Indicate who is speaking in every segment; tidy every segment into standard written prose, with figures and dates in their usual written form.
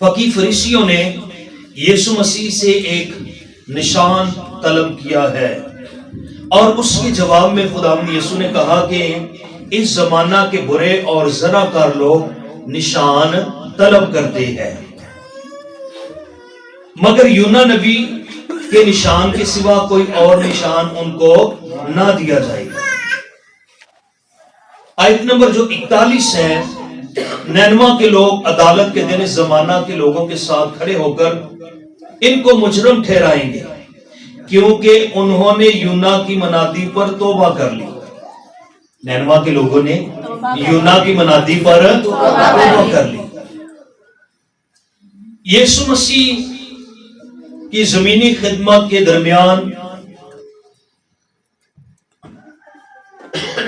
Speaker 1: فقی فریسیوں نے یسوع مسیح سے ایک نشان طلب کیا ہے، اور اس کے جواب میں خداوند یسوع نے کہا کہ اس زمانہ کے برے اور زناکار لوگ نشان طلب کرتے ہیں، مگر یونا نبی کے نشان کے سوا کوئی اور نشان ان کو نہ دیا جائے گا۔ آیت نمبر جو 41 ہے، نینوا کے لوگ عدالت کے دن اس زمانہ کے لوگوں کے ساتھ کھڑے ہو کر ان کو مجرم ٹھہرائیں گے، کیونکہ انہوں نے یونا کی منادی پر توبہ کر لی۔ نینوا کے لوگوں نے یونا کی منادی پر توبہ کر لی۔ یسوع مسیح کی زمینی خدمت کے درمیان،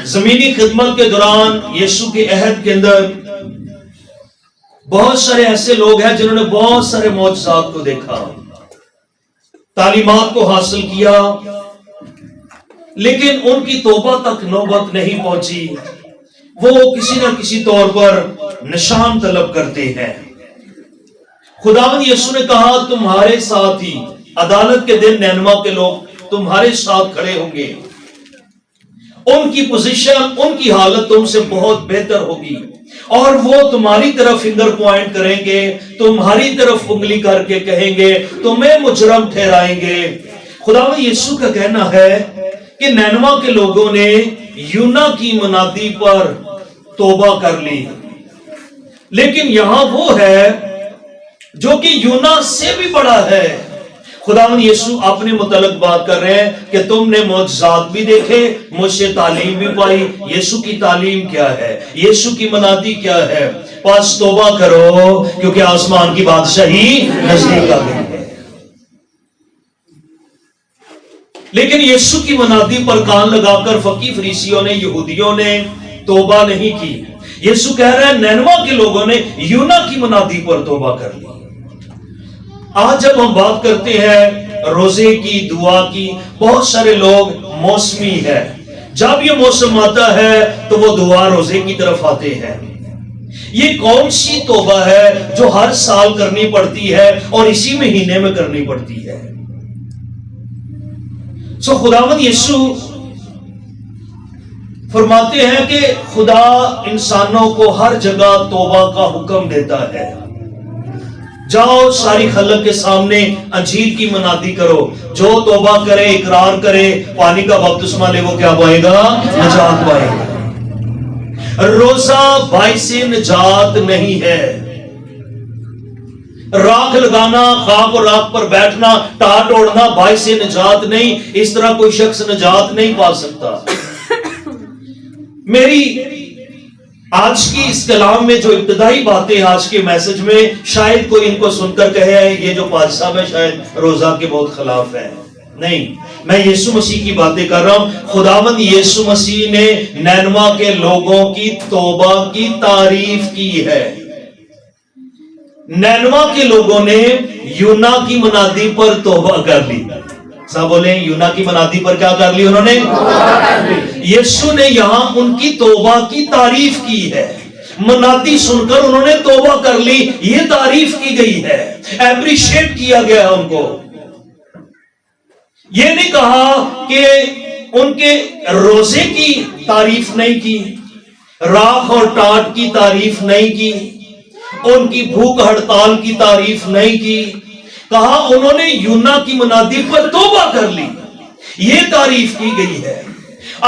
Speaker 1: زمینی خدمت کے دوران یسوع کے عہد کے اندر بہت سارے ایسے لوگ ہیں جنہوں نے بہت سارے معجزات کو دیکھا، تعلیمات کو حاصل کیا، لیکن ان کی توبہ تک نوبت نہیں پہنچی۔ وہ کسی نہ کسی طور پر نشان طلب کرتے ہیں۔ خداوند یسوع نے کہا تمہارے ساتھ ہی عدالت کے دن نینوا کے لوگ تمہارے ساتھ کھڑے ہوں گے، ان کی پوزیشن، ان کی حالت تم سے بہت بہتر ہوگی، اور وہ تمہاری طرف فنگر پوائنٹ کریں گے، تمہاری طرف انگلی کر کے کہیں گے، تمہیں مجرم ٹھہرائیں گے۔ خداوند یسوع کا کہنا ہے کہ نینوا کے لوگوں نے یونا کی منادی پر توبہ کر لی، لیکن یہاں وہ ہے جو کہ یونا سے بھی بڑا ہے۔ خداوند یسوع اپنے متعلق بات کر رہے ہیں کہ تم نے معجزات بھی دیکھے، مجھ سے تعلیم بھی پائی۔ یسوع کی تعلیم کیا ہے؟ یسوع کی منادی کیا ہے؟ پس توبہ کرو، کیونکہ آسمان کی بادشاہی نزدیک آ گئی ہے۔ لیکن یسوع کی منادی پر کان لگا کر فقی فریسیوں نے، یہودیوں نے توبہ نہیں کی۔ یسوع کہہ رہے ہیں نینوا کے لوگوں نے یونا کی منادی پر توبہ کر لی۔ آج جب ہم بات کرتے ہیں روزے کی، دعا کی، بہت سارے لوگ موسمی ہے، جب یہ موسم آتا ہے تو وہ دعا روزے کی طرف آتے ہیں۔ یہ کون سی توبہ ہے جو ہر سال کرنی پڑتی ہے اور اسی مہینے میں کرنی پڑتی ہے؟ سو خداوند یسوع فرماتے ہیں کہ خدا انسانوں کو ہر جگہ توبہ کا حکم دیتا ہے۔ جاؤ ساری خلق کے سامنے انجیل کی منادی کرو، جو توبہ کرے، اقرار کرے، پانی کا بپتسمہ لے، وہ کیا پائے گا؟ نجات پائے گا۔ روزہ باعث نجات نہیں ہے۔ راکھ لگانا، خاک اور راکھ پر بیٹھنا، ٹاٹ اوڑھنا باعث نجات نہیں۔ اس طرح کوئی شخص نجات نہیں پا سکتا۔ میری آج کی اس کلام میں جو ابتدائی باتیں آج کے میسج میں، شاید کوئی ان کو سن کر کہے یہ جو پادری صاحب ہے شاید روزہ کے بہت خلاف ہے۔ نہیں، میں یسوع مسیح کی باتیں کر رہا ہوں۔ خداوند یسوع مسیح نے نینوا کے لوگوں کی توبہ کی تعریف کی ہے۔ نینوا کے لوگوں نے یونا کی منادی پر توبہ کر لی۔ سب بولیں یونا کی منادی پر کیا کر لی انہوں نے؟ یسوع نے یہاں ان کی توبہ کی تعریف کی ہے۔ منادی سن کر انہوں نے توبہ کر لی، یہ تعریف کی گئی ہے، اپریشیٹ کیا گیا ان کو۔ یہ نہیں کہا کہ ان کے روزے کی تعریف نہیں کی، راکھ اور ٹاٹ کی تعریف نہیں کی، ان کی بھوک ہڑتال کی تعریف نہیں کی، کہا انہوں نے یونا کی منادی پر توبہ کر لی، یہ تعریف کی گئی ہے۔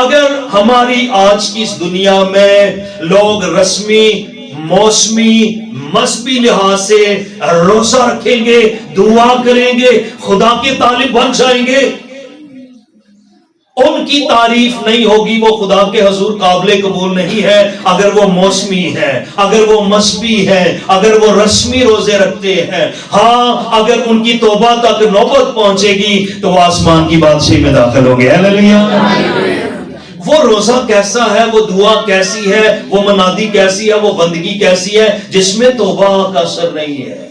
Speaker 1: اگر ہماری آج کی اس دنیا میں لوگ رسمی، موسمی، مذہبی لحاظ سے روزہ رکھیں گے، دعا کریں گے، خدا کے طالب بن جائیں گے، ان کی تعریف نہیں ہوگی، وہ خدا کے حضور قابل قبول نہیں ہے۔ اگر وہ موسمی ہے، اگر وہ مذہبی ہے، اگر وہ رسمی روزے رکھتے ہیں، ہاں اگر ان کی توبہ تک نوبت پہنچے گی تو وہ آسمان کی بادشاہی میں داخل ہوں گے۔ ہاللیلویہ۔ وہ روزہ کیسا ہے، وہ دعا کیسی ہے، وہ منادی کیسی ہے، وہ بندگی کیسی ہے جس میں توبہ کا اثر نہیں ہے،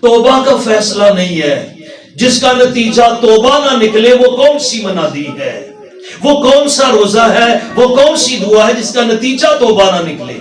Speaker 1: توبہ کا فیصلہ نہیں ہے، جس کا نتیجہ توبہ نہ نکلے، وہ کون سی منادی ہے، وہ کون سا روزہ ہے، وہ کون سی دعا ہے جس کا نتیجہ توبہ نہ نکلے۔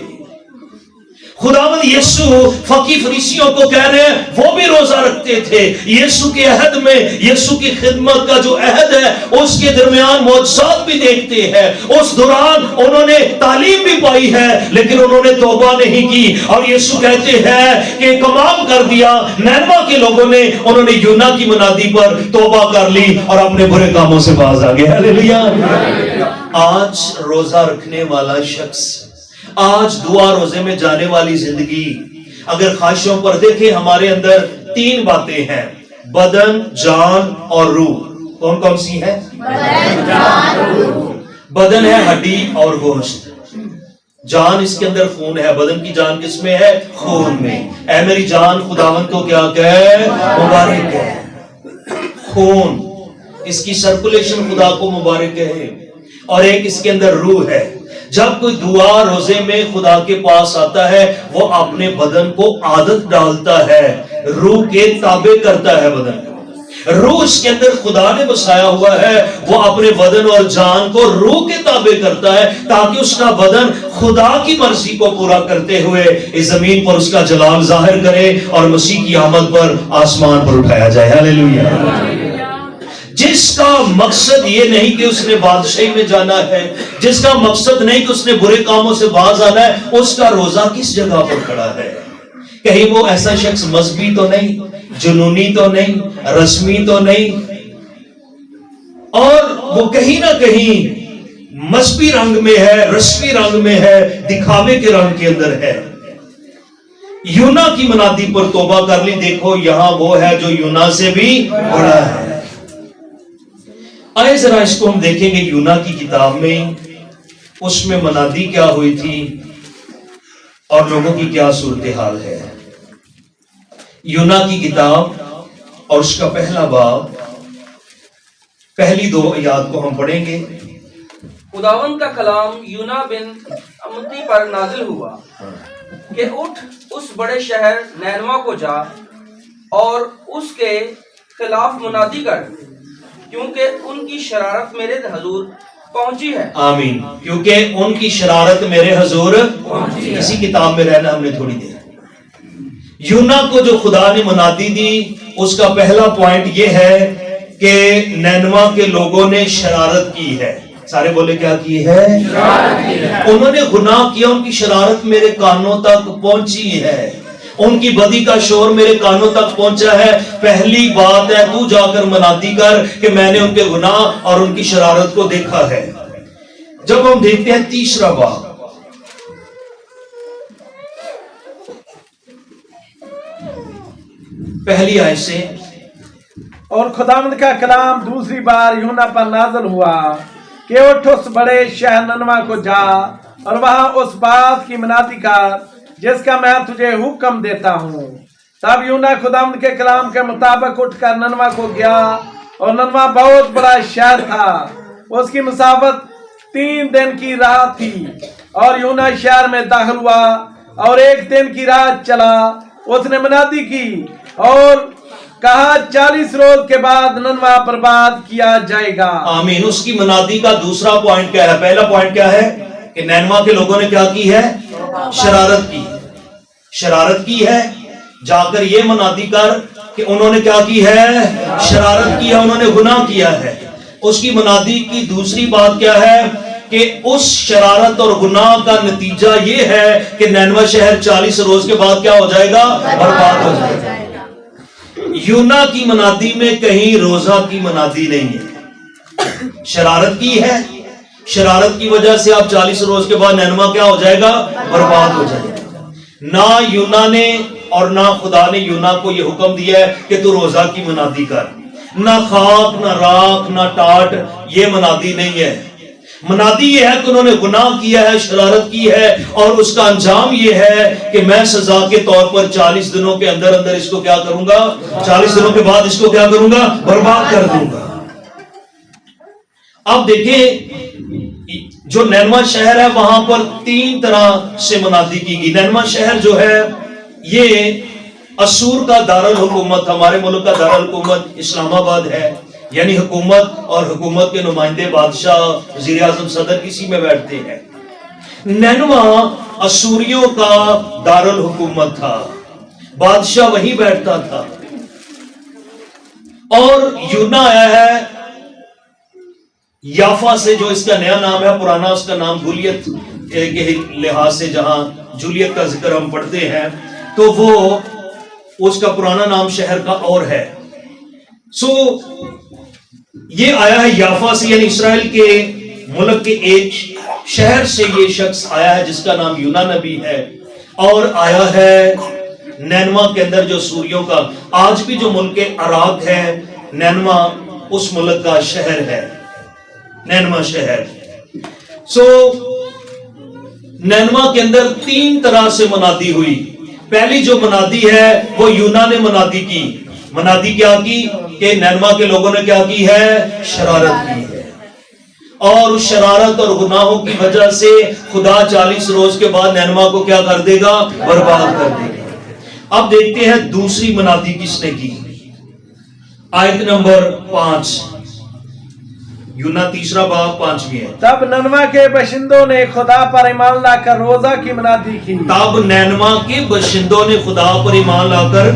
Speaker 1: खुदावंद यीशु फकी फरीसियों को कह रहे हैं वो भी रोजा रखते थे। यीशु के अहद में, यीशु की खिदमत का जो अहद है उसके दरमियान मौजज़ात भी देखते हैं। उस दौरान उन्होंने तालीम भी पाई है लेकिन उन्होंने तौबा नहीं की और यीशु कहते हैं कि कमाल कर दिया नैनवा के लोगों ने, उन्होंने यूना की मुनादी पर तौबा कर ली और अपने बुरे कामों से बाज आ गए। हालेलुया। आज रोजा रखने वाला शख्स, आज दुआ रोजे में जाने वाली जिंदगी अगर ख्वाहिशों पर देखें, हमारे अंदर 3 बातें हैं, बदन, जान और रूह। कौन कौन सी है? बदन है हड्डी और गोश्त, जान इसके अंदर खून है। बदन की जान किसमें है? खून में। ऐ मेरी जान खुदावंद को क्या कहे? मुबारक है। खून, इसकी सर्कुलेशन खुदा को मुबारक है। और एक इसके अंदर रूह है। जब कोई दुआ रोजे में खुदा के पास आता है वो अपने बदन को आदत डालता है, रूह के ताबे करता है बदन को। रूह इसके अंदर खुदा ने बसाया हुआ है, वो अपने बदन और जान को रूह के ताबे करता है ताकि उसका बदन खुदा की मर्जी को पूरा करते हुए इस जमीन पर उसका जलाल जाहिर करे और मसीह की आमद पर आसमान पर उठाया जाए। हालेलुया। जिसका मकसद ये नहीं कि उसने बादशाही में जाना है, जिसका मकसद नहीं कि उसने बुरे कामों से बाज आना है, उसका रोजा किस जगह पर खड़ा है? कहीं वो ऐसा शख्स मजहबी तो नहीं, जुनूनी तो नहीं, रस्मी तो नहीं, और वो कहीं ना कहीं मजहबी रंग में है, रस्मी रंग में है, दिखावे के रंग के अंदर है। यूना की मुनादी पर तौबा कर ली। देखो यहां वो है जो यूना से भी बड़ा है। आइए जरा इसको हम देखेंगे यूना की किताब में, उसमें मुनादी क्या हुई थी और लोगों की क्या सूरत हाल है। यूना की किताब और उसका पहला बाब, पहली 2 आयत को हम पढ़ेंगे।
Speaker 2: खुदावंद का कलाम यूना बिन अमित्ती पर नाजिल हुआ कि उठ उस बड़े शहर नैनवा को जा और उसके खिलाफ मुनादी कर, क्योंकि उनकी शरारत मेरे हजूर पहुंची है। आमीन।
Speaker 1: क्योंकि उनकी शरारत मेरे हजूर पहुंची है। इसी किताब में रहना हमने थोड़ी देर। यूना को जो खुदा ने मुनादी दी उसका पहला पॉइंट ये है कि नैनवा के लोगों ने शरारत की है। सारे बोले क्या की है? शरारत की है। उन्होंने गुनाह किया, उनकी शरारत मेरे कानों तक पहुंची है, उनकी बदी का शोर मेरे कानों तक पहुंचा है। पहली बात है तू जाकर मुनादी कर कि मैंने उनके गुनाह और उनकी शरारत को देखा है। जब हम देखते हैं तीसरा बाब, पहली आयत से,
Speaker 3: और खुदावंद का कलाम दूसरी बार यूना पर नाज़िल हुआ कि उठ उस बड़े शहर ननवा को जा और वहां उस बात की मुनादी कर जिसका मैं तुझे हुक्म देता हूँ। तब यूना खुदावंद के कलाम के मुताबिक उठकर ननवा को गया और ननवा बहुत बड़ा शहर था, उसकी मुसाफत 3 दिन की राह थी। और यूना शहर में दाखिल हुआ और 1 दिन की राह चला। उसने मुनादी की और कहा 40 रोज के बाद ननवा बर्बाद किया जाएगा।
Speaker 1: आमीन। उसकी मुनादी का दूसरा पॉइंट क्या है? पहला पॉइंट क्या है कि नैनवा के लोगों ने क्या की है? शरारत की। शरारत की है। जाकर ये मुनादी कर कि उन्होंने क्या की है? शरारत की है, उन्होंने गुनाह किया है। उसकी मुनादी की दूसरी बात क्या है कि उस शरारत और गुनाह का नतीजा ये है कि नैनवा शहर 40 रोज के बाद क्या हो जाएगा? बर्बाद हो जाएगा। यूना की मुनादी में कहीं रोजा की मुनादी नहीं है, शरारत की है। शरारत की वजह से आप 40 रोज के बाद नैनवा क्या हो जाएगा? बर्बाद हो जाएगा। ना यूना ने और ना खुदा ने यूना को यह हुक्म दिया है कि तू रोजा की मुनादी कर। ना खाक, ना राख, ना टाट, ये मुनादी नहीं है। मुनादी ये है कि उन्होंने गुनाह किया है, शरारत की है और उसका अंजाम ये है कि मैं सजा के तौर पर 40 दिनों के अंदर अंदर इसको क्या करूंगा? 40 दिनों के बाद इसको क्या करूंगा? बर्बाद कर दूंगा। अब देखें जो नैनवा शहर है वहां पर 3 तरह से मुनादी की गई। नैनवा शहर जो है ये असूर का दारुल हुकूमत, हमारे मुल्क का दारुल हुकूमत इस्लामाबाद है, यानी हुकूमत और हुकूमत के नुमाइंदे बादशाह, वज़ीर आज़म, सदर इसी में बैठते हैं। नैनवा असूरियों का दारुल हुकूमत था, बादशाह वहीं बैठता था। और यूना आया है याफा से, जो इसका नया नाम है, पुराना उसका नाम जूलियत के लिहाज से, जहां जूलियत का जिक्र हम पढ़ते हैं तो वो उसका पुराना नाम शहर का और है। ये आया है याफा से, यानी इसराइल के मुल्क के एक शहर से ये शख्स आया है जिसका नाम यूना नबी है, और आया है नैनवा के अंदर जो सूरियों का, आज भी जो मुल्क अराक है, नैनवा उस मुल्क का शहर है, नैनवा शहर। नैनवा के अंदर 3 तरह से मनादी हुई। पहली जो मनादी है वो यूना ने मनादी की। मनादी क्या की कि नैनवा के लोगों ने क्या की है? शरारत की है, और उस शरारत और गुनाहों की वजह से खुदा 40 रोज के बाद नैनवा को क्या कर देगा? बर्बाद कर देगा। अब देखते हैं दूसरी मनादी किसने की। आयत नंबर 5, यूना 3 बाब 5 है।
Speaker 3: तब नैनवा के बशिंदों ने खुदा पर ईमान लाकर रोजा की मनादी की।
Speaker 1: तब नैनवा के बशिंदों ने खुदा पर ईमान लाकर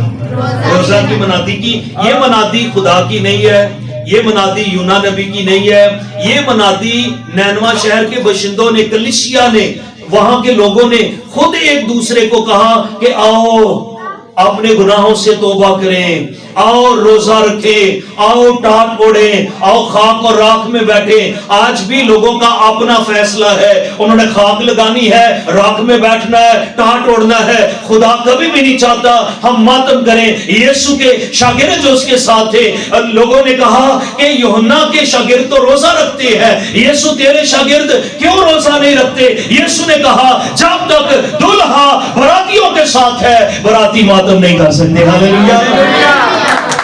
Speaker 1: रोजा की मनादी की। ये मनादी खुदा की नहीं है, ये मनादी यूना नबी की नहीं है, ये मनादी नैनवा शहर के बशिंदों ने, कलीसिया ने, वहां के लोगों ने खुद एक दूसरे को कहा कि आओ अपने गुनाहों से तौबा करें, आओ रोजा रखें, आओ टाट ओढ़ें, आओ खाक और राख में बैठे। आज भी लोगों का अपना फैसला है, उन्होंने खाक लगानी है, राख में बैठना है, टाट ओढ़ना है। खुदा कभी भी नहीं चाहता हम मातम करें। यीशु के शागिर्द जो उसके साथ थे, लोगों ने कहा कि यूहन्ना के शागिर्द तो रोजा रखते हैं, यीशु तेरे शागिर्द क्यों रोजा नहीं रखते? यीशु ने कहा जब तक दुल्हा बरातियों के साथ है, बराती मातम नहीं कर सकते। हालेलुया।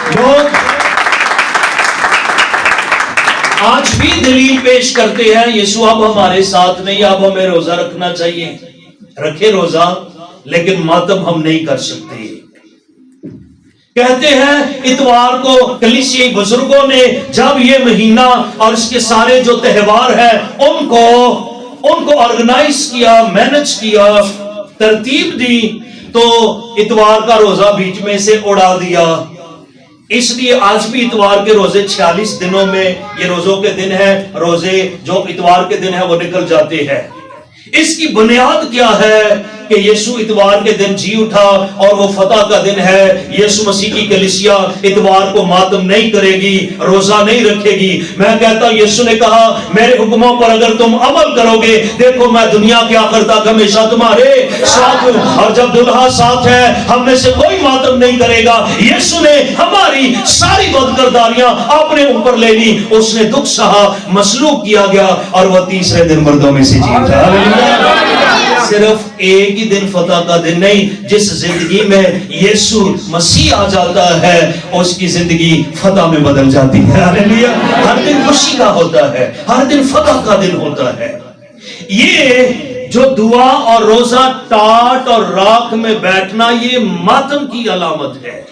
Speaker 1: लोग आज भी दलील पेश करते हैं, यीशु अब हमारे साथ नहीं, अब हमें रोजा रखना चाहिए। रखे रोजा, लेकिन मातम हम नहीं कर सकते। कहते हैं इतवार को कलीसियाई बुजुर्गों ने जब ये महीना और इसके सारे जो त्योहार है उनको ऑर्गेनाइज किया, मैनेज किया, तरतीब दी, तो इतवार का रोजा बीच में से उड़ा दिया। इसलिए आज भी इतवार के रोजे 46 दिनों में ये रोजों के दिन है, रोजे जो इतवार के दिन है वो निकल जाते हैं। इसकी बुनियाद क्या है कि यीशु इतवार के दिन जी उठा और वो फतह का दिन है। यीशु मसीह की कलीसिया इतवार को मातम नहीं करेगी, रोजा नहीं रखेगी। मैं कहता हूं यीशु ने कहा मेरे हुक्मों पर अगर तुम अमल करोगे, देखो मैं दुनिया के आखिर तक हमेशा तुम्हारे साथ हूं। और जब दुल्हा साथ है, हम में से कोई मातम नहीं करेगा। यीशु ने हमारी सारी बदकिरदारियां अपने ऊपर ले ली, उसने दुख सहा, मसलूब किया गया और वह तीसरे दिन मर्दों में से जी उठा। सिर्फ एक ही दिन फतह का दिन नहीं, जिस जिंदगी में यीशु मसीह आ जाता है उसकी जिंदगी फतह में बदल जाती है। हालेलुया। हर दिन खुशी का होता है, हर दिन फतह का दिन होता है। ये जो दुआ और रोजा, टाट और राख में बैठना, ये मातम की अलामत है।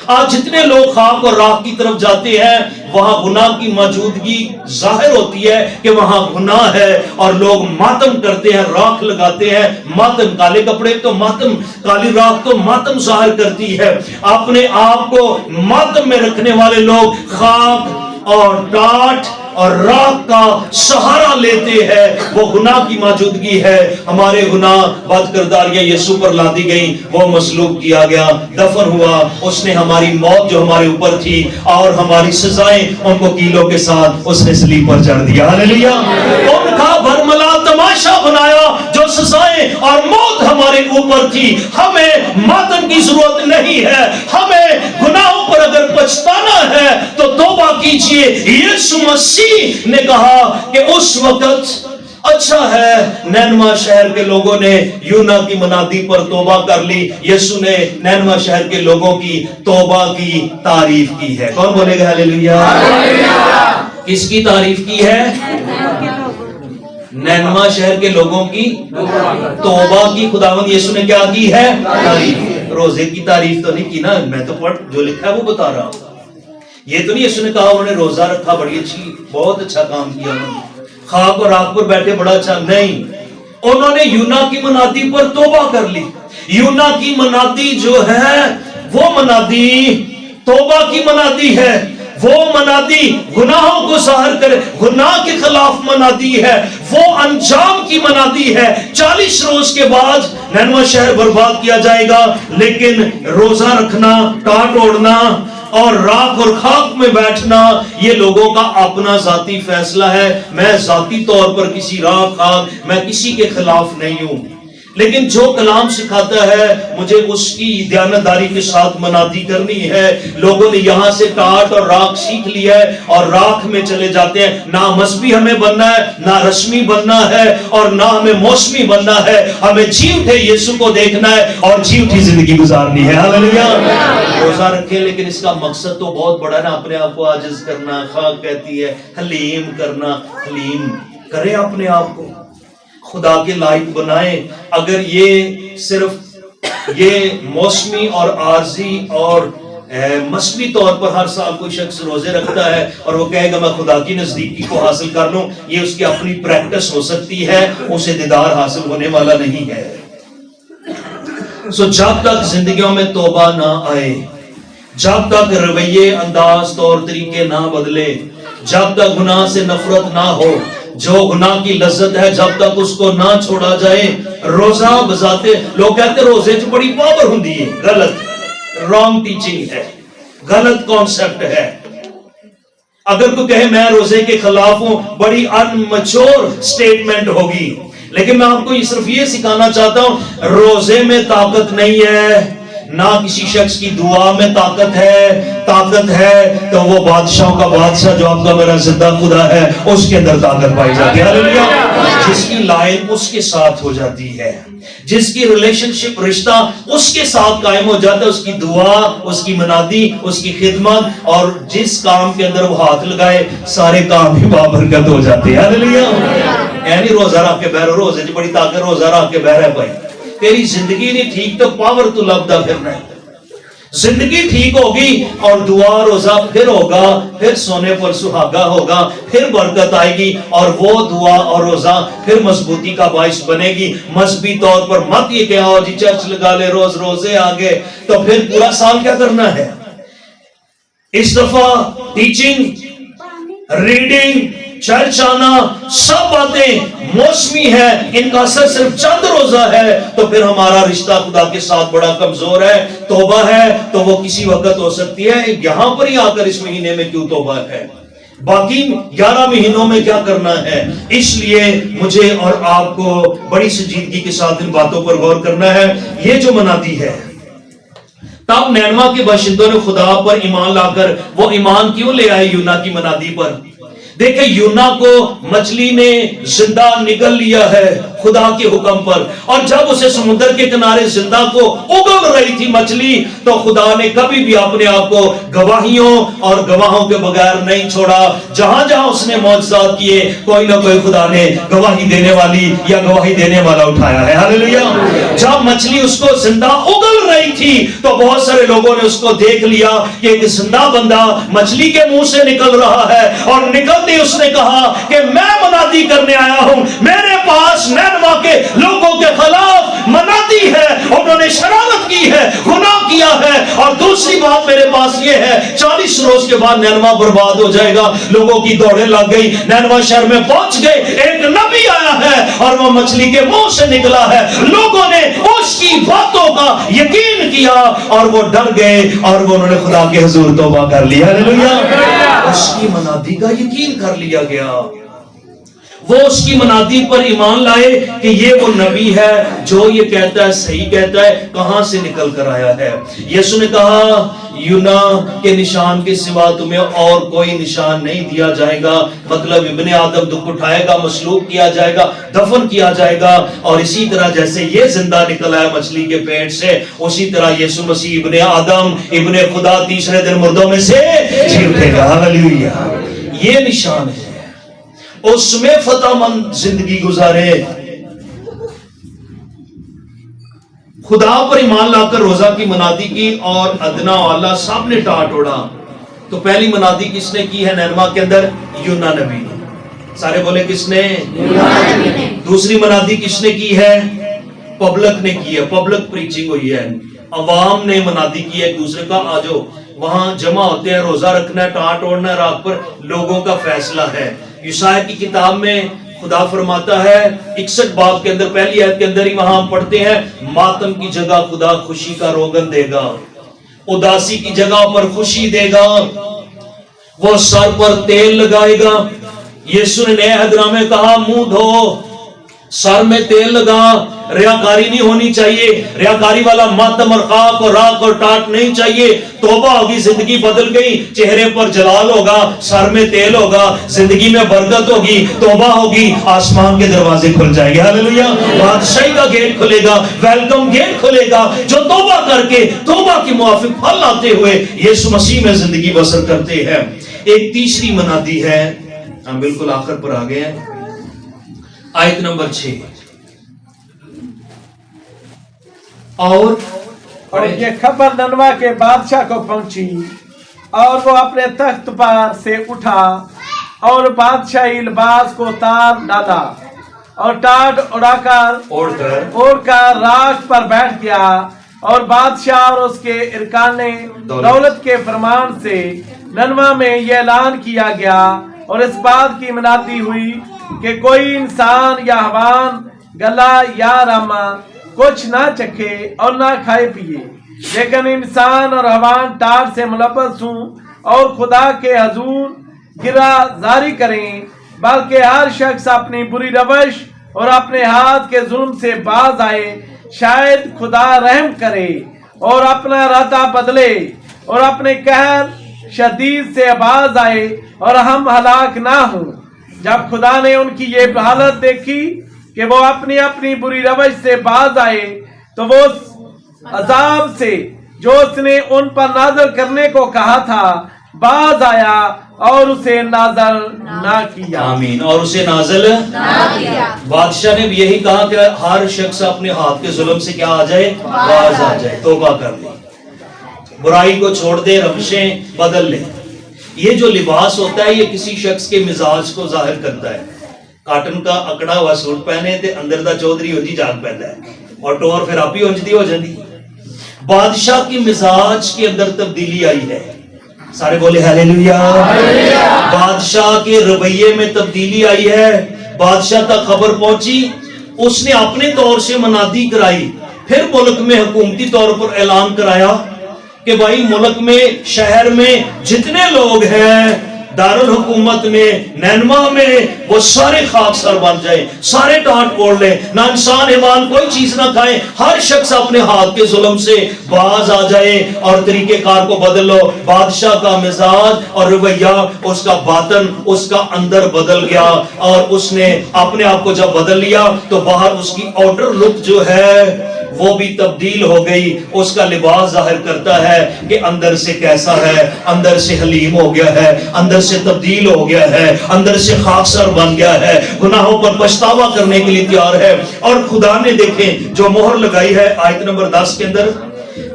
Speaker 1: आज जितने लोग खाक और राख की तरफ जाते हैं, वहां गुनाह की मौजूदगी जाहिर होती है कि वहां गुनाह है, और लोग मातम करते हैं, राख लगाते हैं। मातम, काले कपड़े तो मातम, काली राख तो मातम जाहिर करती है। अपने आप को मातम में रखने वाले लोग खाक और टाट और राख का सहारा लेते हैं। वो गुनाह की मौजूदगी है। हमारे गुनाह, बदकिरदारियां यीशु पर लादी गई, वो मसलूब किया गया, दफन हुआ। उसने हमारी मौत जो हमारे ऊपर थी और हमारी सजाएं, उनको कीलों के साथ उसने सलीब पर चढ़ दिया। हालेलुया। उनका बरमला तमाशा बनाया, जो सजाएं और मौत हमारे ऊपर थी। हमें मातम की जरूरत नहीं है। हमें गुनाहों पर अगर पछताना है तो तौबा कीजिए। यीशु मसीह ने कहा कि उस वक्त अच्छा है नैनवा शहर के लोगों ने यूना की मनादी पर तौबा कर ली। यीशु ने नैनवा शहर के लोगों की तौबा की तारीफ की है। कौन बोलेगा हालेलुया? किसकी तारीफ की है? नैनवा शहर के लोगों की तौबा की। खुदावंद यीशु ने क्या की है? तारीफ। रोजे की तारीफ तो नहीं की ना, मैं तो पढ़ जो लिखा है वो बता रहा हूं। ये तो नहीं यीशु ने कहा उन्होंने रोजा रखा, बड़ी अच्छी, बहुत अच्छा काम किया उन्होंने, खाक और राख पर बैठे बड़ा अच्छा, नहीं। انہوں نے یونا کی منادی پر توبہ کر لی. یونا کی منادی جو ہے وہ منادی توبہ کی منادی ہے. وہ منادی گناہوں کو ظاہر کرے, گناہ کے خلاف منادی ہے, وہ انجام کی منادی ہے. 40 روز کے بعد نینوا شہر برباد کیا جائے گا, لیکن روزہ رکھنا, ٹاٹ اوڑھنا اور راکھ اور خاک میں بیٹھنا یہ لوگوں کا اپنا ذاتی فیصلہ ہے. میں ذاتی طور پر کسی راکھ خاک میں کسی کے خلاف نہیں ہوں, لیکن جو کلام سکھاتا ہے مجھے اس کی دیانتداری کے ساتھ منادی کرنی ہے. لوگوں نے یہاں سے ٹاٹ اور راکھ سیکھ لیا ہے اور راکھ میں چلے جاتے ہیں. نہ مذہبی ہمیں بننا ہے, نہ رسمی بننا ہے, اور نہ ہمیں موسمی بننا ہے. ہمیں جیوٹے یسوع کو دیکھنا ہے اور جیوٹی زندگی گزارنی ہے. ہاللیلویا. روزہ رکھیں, لیکن اس کا مقصد تو بہت بڑا ہے نا, اپنے آپ کو عاجز کرنا. خاک کہتی ہے حلیم کرنا. حلیم کریں اپنے آپ کو, خدا کے لائق بنائیں. اگر یہ صرف یہ موسمی اور عارضی اور مذہبی طور پر ہر سال کوئی شخص روزے رکھتا ہے اور وہ کہے گا میں خدا کی نزدیکی کو حاصل کر لوں, یہ اس کی اپنی پریکٹس ہو سکتی ہے, اسے دیدار حاصل ہونے والا نہیں ہے. جب تک زندگیوں میں توبہ نہ آئے, جب تک رویے, انداز, طور طریقے نہ بدلے, جب تک گناہ سے نفرت نہ ہو, جو گناہ کی لذت ہے جب تک اس کو نہ چھوڑا جائے, روزہ بذاتے لوگ کہتے روزے جو بڑی پاور ہوندی ہے. غلط, رانگ ٹیچنگ ہے, غلط کانسیپٹ ہے. اگر کوئی کہے میں روزے کے خلاف ہوں, بڑی ان میچور سٹیٹمنٹ ہوگی. لیکن میں آپ کو صرف یہ سکھانا چاہتا ہوں, روزے میں طاقت نہیں ہے, نہ کسی شخص کی دعا میں طاقت ہے. طاقت ہے تو وہ بادشاہوں کا بادشاہ جو آپ کا میرا زندہ خدا ہے اس کے اندر طاقت پائی جاتی ہے. ہاللیلویا. جس کی لائن اس کے ساتھ ہو جاتی ہے, جس کی ریلیشن شپ رشتہ اس کے ساتھ قائم ہو جاتا ہے, اس کی دعا, اس کی منادی, اس کی خدمت, اور جس کام کے اندر وہ ہاتھ لگائے سارے کام ہی بابرکت ہو جاتے ہیں. ہاللیلویا. یعنی روزہ رکھ کے بہر, روزے جو بڑی طاقت, روزہ رکھ کے بہر ہے بھائی, تیری زندگی نہیں ٹھیک تو پاور تو لبدا پھرنا ہے. زندگی ٹھیک ہوگی اور دعا روزہ پھر ہوگا, پھر سونے پر سہاگا ہوگا, پھر برکت آئے گی, اور وہ دعا اور روزہ پھر مضبوطی کا باعث بنے گی. مذہبی طور پر مت یہ کہ آؤ جی چرچ لگا لے, روزے آگے, تو پھر پورا سال کیا کرنا ہے. اس دفعہ ٹیچنگ, ریڈنگ, چرچ آنا, سب باتیں موسمی ہے, ان کا اثر صرف چند روزہ ہے, تو پھر ہمارا رشتہ خدا کے ساتھ بڑا کمزور ہے. توبہ ہے تو وہ کسی وقت ہو سکتی ہے, یہاں پر ہی آ کر اس مہینے میں کیوں توبہ ہے, باقی 11 مہینوں میں کیا کرنا ہے. اس لیے مجھے اور آپ کو بڑی سنجیدگی کے ساتھ ان باتوں پر غور کرنا ہے. یہ جو منادی ہے, تب نینوا کے باشندوں نے خدا پر ایمان لا کر, وہ ایمان کیوں لے آئے یونا کی منادی پر. دیکھیں یونا کو مچھلی نے زندہ نگل لیا ہے خدا کے حکم پر, اور جب اسے سمندر کے کنارے زندہ کو اگل رہی تھی مچھلی, تو خدا نے کبھی بھی اپنے آپ کو گواہیوں اور گواہوں کے بغیر نہیں چھوڑا. جہاں جہاں اس نے معجزات کیے, کوئی نہ کوئی خدا نے گواہی دینے والی یا گواہی دینے والا اٹھایا ہے. ہاللیلویا. جب مچھلی اس کو زندہ اگل رہی تھی تو بہت سارے لوگوں نے اس کو دیکھ لیا کہ ایک زندہ بندہ مچھلی کے منہ سے نکل رہا ہے, اور نکلتے اس نے کہا کہ میں منادی کرنے آیا ہوں, میرے پاس نینوا کے لوگوں کے خلاف منادی ہے, انہوں نے شرارت کی ہے, گناہ کیا ہے. اور دوسری بات میرے پاس یہ ہے, 40 روز کے بعد نینوا برباد ہو جائے گا. لوگوں کی دوڑیں لگ گئی, نینوا شہر میں پہنچ گئے, ایک نبی آیا ہے اور وہ مچھلی کے منہ سے نکلا ہے. لوگوں نے اس کی باتوں کا یقین کیا اور وہ ڈر گئے, اور وہ انہوں نے خدا کے حضور توبہ کر لیا. ہاللیلویا. اس کی منادی کا یقین کر لیا گیا, وہ اس کی منادی پر ایمان لائے کہ یہ وہ نبی ہے جو یہ کہتا ہے صحیح کہتا ہے, کہاں سے نکل کر آیا ہے. یسوع نے کہا یونا کے نشان کے سوا تمہیں اور کوئی نشان نہیں دیا جائے گا. مطلب ابن آدم دکھ اٹھائے گا, مصلوب کیا جائے گا, دفن کیا جائے گا, اور اسی طرح جیسے یہ زندہ نکلا ہے مچھلی کے پیٹ سے, اسی طرح یسوع مسیح ابن آدم, ابن خدا, تیسرے دن مردوں میں سے جی اٹھے گا. ہاللیلویا. یہ نشان ہے, اس میں فتح مند زندگی گزارے. خدا پر ایمان لا کر روزہ کی منادی کی, اور ادنا والا سب نے ٹاٹ اوڑا. تو پہلی منادی کس نے کی ہے نینوا کے اندر؟ یونا نبی نے. सारे बोले किसने? दूसरी मनादी किसने की है? पब्लिक ने की है, पब्लिक प्रीचिंग हुई है, अवाम ने मनादी की है एक दूसरे का, आ जाओ वहां जमा होते हैं, रोजा रखना है, टाट ओढ़ना है, रात पर लोगों का फैसला है। यशायाह की किताब में खुदा फरमाता है 61 बाब के अंदर पहली आयत के अंदर ही वहां हम पढ़ते हैं, मातम की जगह खुदा खुशी का रोगन देगा, उदासी की जगह पर खुशी देगा, वो सर पर तेल लगाएगा। यीशु ने नए हदरा में कहा मुंह धो, सर में तेल लगा, रियाकारी नहीं होनी चाहिए, रियाकारी वाला मातम और खाक और राख और टाट नहीं चाहिए। तौबा होगी, जिंदगी बदल गई, चेहरे पर जलाल होगा, सर में तेल होगा, जिंदगी में बरकत होगी, तौबा होगी, आसमान के दरवाजे खुल जाएंगे, हालेलुया, बादशाही का गेट खुलेगा, वेलकम गेट खुलेगा। जो तौबा करके तौबा के मुआफिक फल लाते हुए यीशु मसीह में जिंदगी बसर करते हैं। एक तीसरी मनादी है, हम बिल्कुल आखिर पर आ गए हैं, आयत नंबर 6।
Speaker 3: और ये खबर ननवा के बादशाह को पहुंची और वो अपने तख्त पर से उठा और बादशाही लिबास को उतार डाला और टाट ओढ़कर राख पर बैठ गया। और बादशाह और उसके इरकाने दौलत के फरमान से ननवा में यह ऐलान किया गया और इस बात की मनादी हुई कि कोई इंसान या हवान गला या रामा कुछ ना चखे और ना खाए पिए, लेकिन इंसान और हवान टाट से मुलब्बस हों और खुदा के हजूर गिरा जारी करें, बल्कि हर शख्स अपनी बुरी रवश और अपने हाथ के जुल्म से बाज आए, शायद खुदा रहम करे और अपना रास्ता बदले और अपने कहर शदीद से बाज आए और हम हलाक ना हों। जब खुदा ने उनकी ये हालत देखी कि वो अपनी अपनी बुरी रवश से बाज आए, तो वो अजाब से जो उसने उन पर नाज़िल करने को कहा था बाज आया और उसे नाज़िल ना किया।
Speaker 1: आमीन। और उसे नाज़िल ना किया। बादशाह ने भी यही कहा कि हर शख्स अपने हाथ के जुल्म से क्या आ जाए, बाज आ जाए, तौबा कर ले, बुराई को छोड़ दे, रविशें बदल ले। ये जो लिबास होता है ये किसी शख्स के मिजाज को जाहिर करता है। काटन का अकड़ा हुआ सूट पहने ते अंदर दा चौधरी हो जी जाग पैदा है और टोर फिर आप ही उंजदी हो जाती। बादशाह की मिजाज के अंदर तब्दीली आई है, सारे बोले हालेलुया। बादशाह के रवैये में तब्दीली आई है। बादशाह तक खबर पहुंची, उसने अपने तौर से मनादी कराई, फिर मुल्क में हुकूमती तौर पर ऐलान कराया कि भाई मुल्क में, शहर में जितने लोग हैं, दारुल हुकूमत में, नैनवा में, वो सारे खाकसर बन जाए, सारे टाट ओढ़ ले, ना इंसान ईमान कोई चीज ना खाए, हर शख्स अपने हाथ के जुल्म से बाज आ जाए और तरीके कार को बदल लो। बादशाह का मिजाज और रवैया, उसका बातन, उसका अंदर बदल गया और उसने अपने आप को जब बदल लिया तो बाहर उसकी आउटर लुक जो है वो भी तब्दील हो गई। उसका लिबास जाहिर करता है कि अंदर से कैसा है, अंदर से हलीम हो गया है, अंदर से तब्दील हो गया है, अंदर से खाकसर बन गया है, गुनाहों पर पछतावा करने के लिए तैयार है। और खुदा ने देखें जो मोहर लगाई है आयत नंबर 10 के अंदर,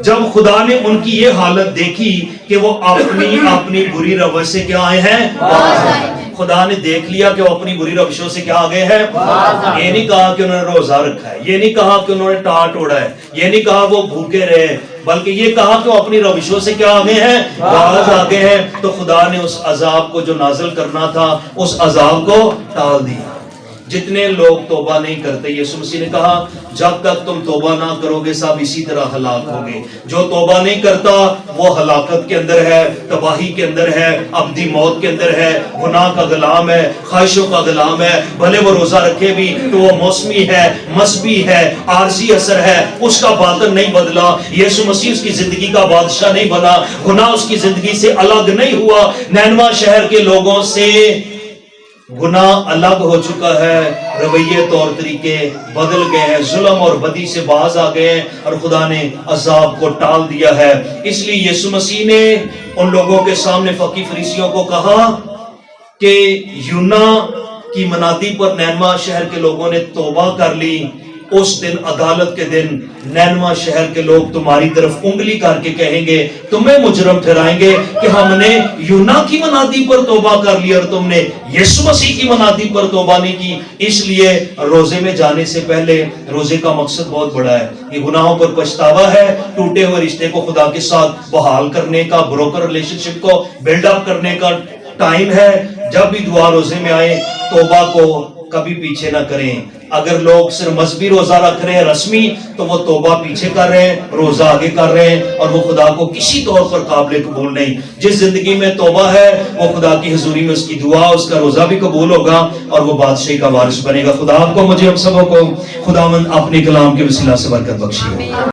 Speaker 1: जब खुदा ने उनकी ये हालत देखी कि वो अपनी बुरी रवश से क्या आए हैं, खुदा ने देख लिया कि वो अपनी बुरी रवशों से क्या आ गए हैं। ये नहीं कहा कि उन्होंने रोजा रखा है, ये नहीं कहा कि उन्होंने टाट ओढ़ा है, ये नहीं कहा वो भूखे रहे, बल्कि ये कहा कि वो अपनी रविशों से क्या आ गए हैं, बाज आ गए हैं। तो खुदा ने उस अजाब को जो नाजिल करना था, उस अजाब को टाल दिया। जितने लोग तौबा नहीं करते, यीशु मसीह ने कहा जब तक तुम तौबा ना करोगे सब इसी तरह हलाक होगे। जो तौबा नहीं करता वो हलाकत के अंदर है, तबाही के अंदर है, अब्दी मौत के अंदर है, गुनाह का गुलाम है, ख्वाहिशों का गुलाम है। भले वो रोजा रखे भी तो वो मौसमी है, मसबी है, आरजी असर है, उसका बातन नहीं बदला। यीशु मसीह उसकी जिंदगी का बादशाह नहीं बना, गुनाह उसकी जिंदगी से अलग नहीं हुआ। नैनवा शहर के लोगों से गुनाह अलग हो चुका है, रवैये तौर तरीके बदल गए हैं, जुल्म और बदी से बाज आ गए हैं और खुदा ने अजाब को टाल दिया है। इसलिए यीशु मसीह ने उन लोगों के सामने फकी फरीसियों को कहा कि यूना की मनादी पर नैनवा शहर के लोगों ने तौबा कर ली, اس دن عدالت کے دن نینوا شہر کے لوگ تمہاری طرف انگلی کر کے کہیں گے, تمہیں مجرم ٹھہرائیں گے کہ ہم نے یونا کی منادی پر توبہ کر لی اور تم نے یسوع مسیح کی منادی پر توبہ نہیں کی. اس لیے روزے میں جانے سے پہلے, روزے کا مقصد بہت بڑا ہے, یہ گناہوں پر پچھتاوا ہے, ٹوٹے ہوئے رشتے کو خدا کے ساتھ بحال کرنے کا, بروکر ریلیشن شپ کو بلڈ اپ کرنے کا ٹائم ہے. جب بھی دعا روزے میں آئے, توبہ کو کبھی پیچھے نہ کریں. اگر لوگ صرف مذہبی روزہ رکھ رہے ہیں رسمی, تو وہ توبہ پیچھے کر رہے ہیں, روزہ آگے کر رہے ہیں, اور وہ خدا کو کسی طور پر قابل قبول نہیں. جس زندگی میں توبہ ہے وہ خدا کی حضوری میں اس کی دعا, اس کا روزہ بھی قبول ہوگا اور وہ بادشاہی کا وارث بنے گا. خدا آپ کو, مجھے, ہم سبوں کو خداوند اپنے کلام کے وسیلہ سے برکت بخشے.